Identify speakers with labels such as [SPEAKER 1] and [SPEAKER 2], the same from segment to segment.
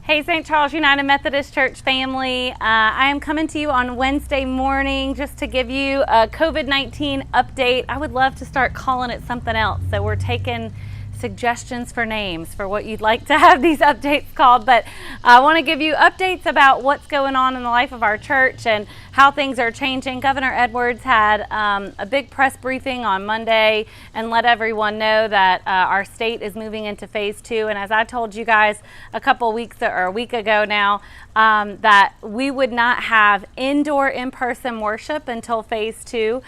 [SPEAKER 1] Hey, St. Charles United Methodist Church family. I am coming to you on Wednesday morning just to give you a COVID-19 update. I would love to start calling it something else. So we're taking suggestions for names for what you'd like to have these updates called, but I want to give you updates about what's going on in the life of our church and how things are changing. Governor Edwards had a big press briefing on Monday and let everyone know that our state is moving into phase 2. And as I told you guys a week ago now, that we would not have indoor in-person worship until phase 2.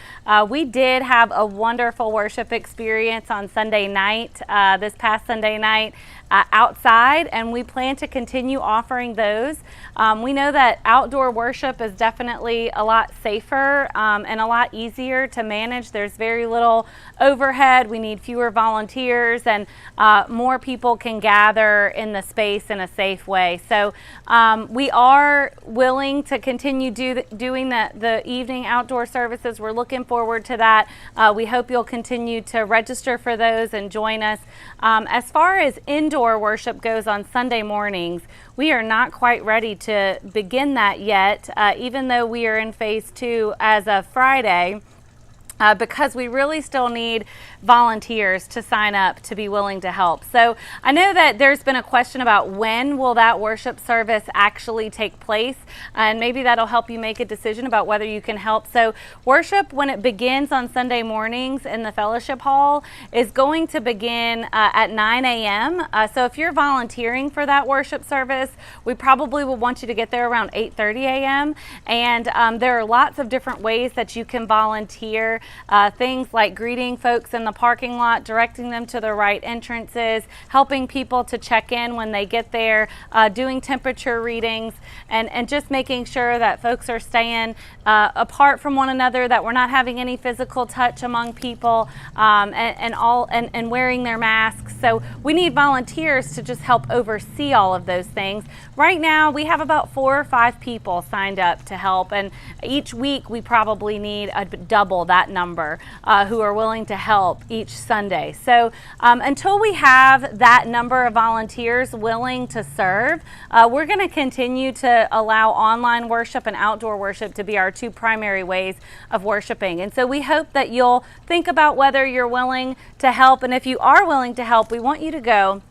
[SPEAKER 1] We did have a wonderful worship experience on Sunday night, this past Sunday night, outside, and we plan to continue offering those. We know that outdoor worship is definitely a lot safer and a lot easier to manage. There's very little overhead. We need fewer volunteers, and more people can gather in the space in a safe way. So we are willing to continue doing the evening outdoor services. We're looking forward to that. We hope you'll continue to register for those and join us. As far as indoor worship goes on Sunday mornings, we are not quite ready to begin that yet, even though we are in phase 2 as of Friday. Because we really still need volunteers to sign up to be willing to help. So I know that there's been a question about when will that worship service actually take place, and maybe that'll help you make a decision about whether you can help. So worship, when it begins on Sunday mornings in the fellowship hall, is going to begin at 9 a.m. So if you're volunteering for that worship service, we probably will want you to get there around 8:30 a.m. And there are lots of different ways that you can volunteer. Things like greeting folks in the parking lot, directing them to the right entrances, helping people to check in when they get there, doing temperature readings, and just making sure that folks are staying apart from one another, that we're not having any physical touch among people, and wearing their masks. So we need volunteers to just help oversee all of those things. Right now we have about 4 or 5 people signed up to help, and each week we probably need double that number who are willing to help each Sunday. So until we have that number of volunteers willing to serve, we're going to continue to allow online worship and outdoor worship to be our 2 primary ways of worshiping. And so we hope that you'll think about whether you're willing to help, and if you are willing to help, we want you to go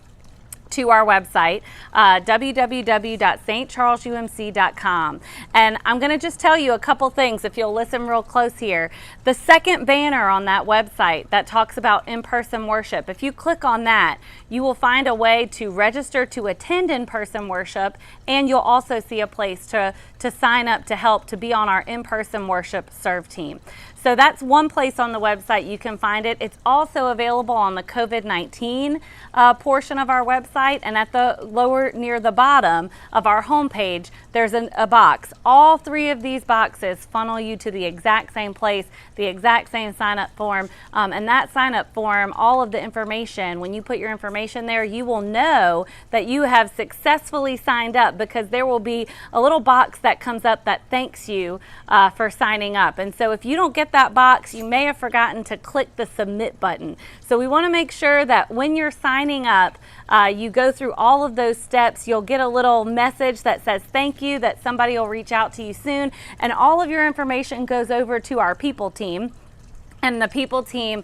[SPEAKER 1] to our website, www.stcharlesumc.com. And I'm going to just tell you a couple things if you'll listen real close here. The second banner on that website that talks about in-person worship, if you click on that, you will find a way to register to attend in-person worship, and you'll also see a place to sign up to help to be on our in-person worship serve team. So that's one place on the website you can find it. It's also available on the COVID-19 portion of our website, and at the lower near the bottom of our homepage, there's a box. All 3 of these boxes funnel you to the exact same place, the exact same sign-up form, and that sign-up form, all of the information, when you put your information there, you will know that you have successfully signed up, because there will be a little box that comes up that thanks you for signing up. And so if you don't get that box, you may have forgotten to click the submit button. So we want to make sure that when you're signing up, you go through all of those steps. You'll get a little message that says thank you, that somebody will reach out to you soon, and all of your information goes over to our people team. And the people team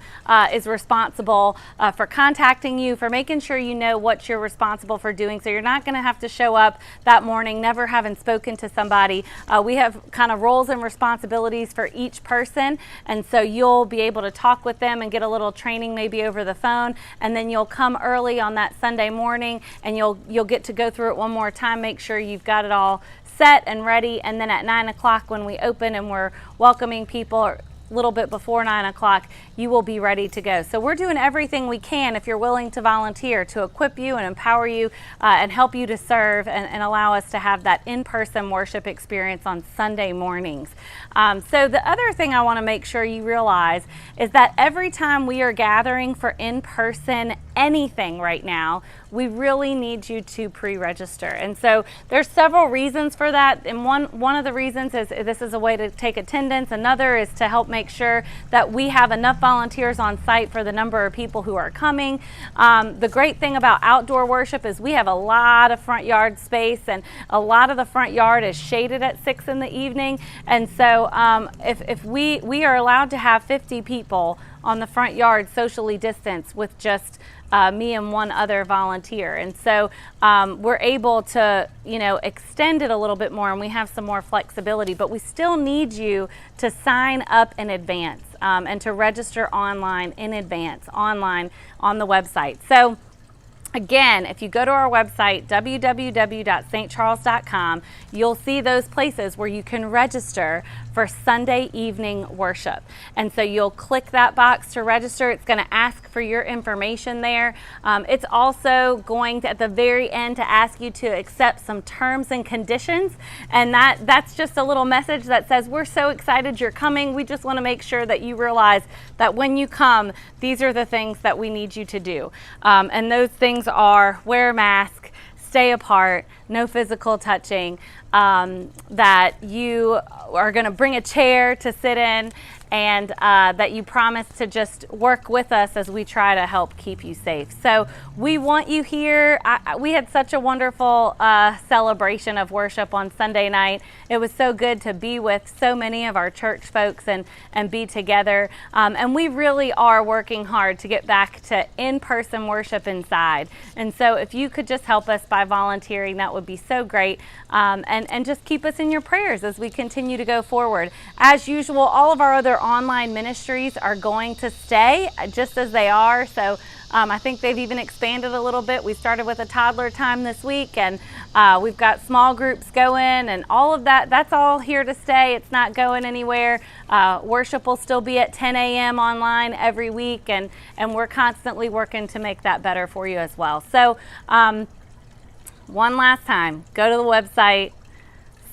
[SPEAKER 1] is responsible for contacting you, for making sure you know what you're responsible for doing. So you're not going to have to show up that morning never having spoken to somebody. We have kind of roles and responsibilities for each person, and so you'll be able to talk with them and get a little training maybe over the phone, and then you'll come early on that Sunday morning, and you'll get to go through it one more time, make sure you've got it all set and ready, and then at 9 o'clock when we open and we're welcoming people, little bit before 9 o'clock, you will be ready to go. So we're doing everything we can, if you're willing to volunteer, to equip you and empower you and help you to serve and allow us to have that in-person worship experience on Sunday mornings. So the other thing I want to make sure you realize is that every time we are gathering for in-person anything right now, we really need you to pre-register. And so there's several reasons for that. And one of the reasons is this is a way to take attendance. Another is to help make sure that we have enough volunteers on site for the number of people who are coming. The great thing about outdoor worship is we have a lot of front yard space, and a lot of the front yard is shaded at 6 in the evening. And so if we are allowed to have 50 people on the front yard socially distanced with just me and one other volunteer. And so we're able to, extend it a little bit more, and we have some more flexibility, but we still need you to sign up in advance and to register online in advance, online on the website. So again, if you go to our website, www.stcharles.com, you'll see those places where you can register for Sunday evening worship. And so you'll click that box to register. It's going to ask for your information there. It's also going to, at the very end, to ask you to accept some terms and conditions. And that's just a little message that says, we're so excited you're coming. We just want to make sure that you realize that when you come, these are the things that we need you to do. And those things are wear a mask, stay apart, no physical touching, that you are going to bring a chair to sit in, and that you promise to just work with us as we try to help keep you safe. So we want you here. We had such a wonderful celebration of worship on Sunday night. It was so good to be with so many of our church folks and be together. And we really are working hard to get back to in-person worship inside. And so if you could just help us by volunteering, that would be so great. And just keep us in your prayers as we continue to go forward. As usual, all of our other online ministries are going to stay just as they are. So I think they've even expanded a little bit. We started with a toddler time this week, and we've got small groups going, and all of that, that's all here to stay. It's not going anywhere. Worship will still be at 10 a.m. online every week, and we're constantly working to make that better for you as well. So one last time, go to the website,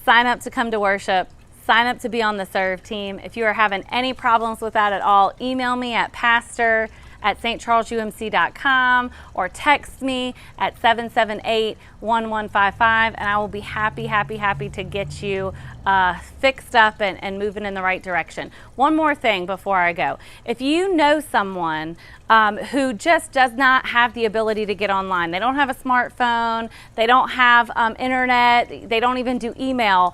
[SPEAKER 1] sign up to come to worship, sign up to be on the serve team. If you are having any problems with that at all, email me at pastor@stcharlesumc.com or text me at 778-1155, and I will be happy to get you fixed up and moving in the right direction. One more thing before I go. If you know someone who just does not have the ability to get online, they don't have a smartphone, they don't have internet, they don't even do email,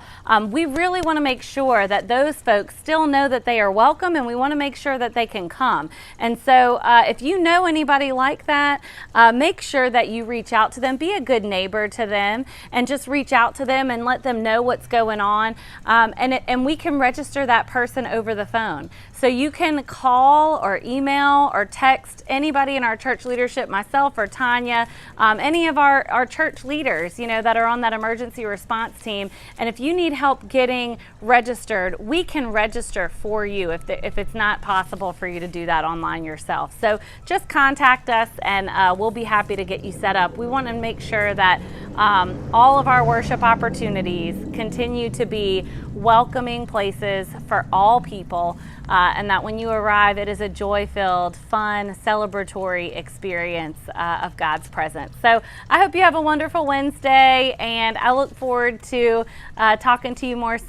[SPEAKER 1] we really want to make sure that those folks still know that they are welcome, and we want to make sure that they can come. And so if you know anybody like that, make sure that you reach out to them. Be a good neighbor to them and just reach out to them and let them know what's going on. And we can register that person over the phone. So you can call or email or text anybody in our church leadership, myself or Tanya, any of our church leaders, that are on that emergency response team. And if you need help getting registered, we can register for you if it's not possible for you to do that online yourself. So just contact us, and we'll be happy to get you set up. We want to make sure that all of our worship opportunities continue to be welcoming places for all people, and that when you arrive, it is a joy-filled, fun, celebratory experience of God's presence. So I hope you have a wonderful Wednesday, and I look forward to talking to you more soon.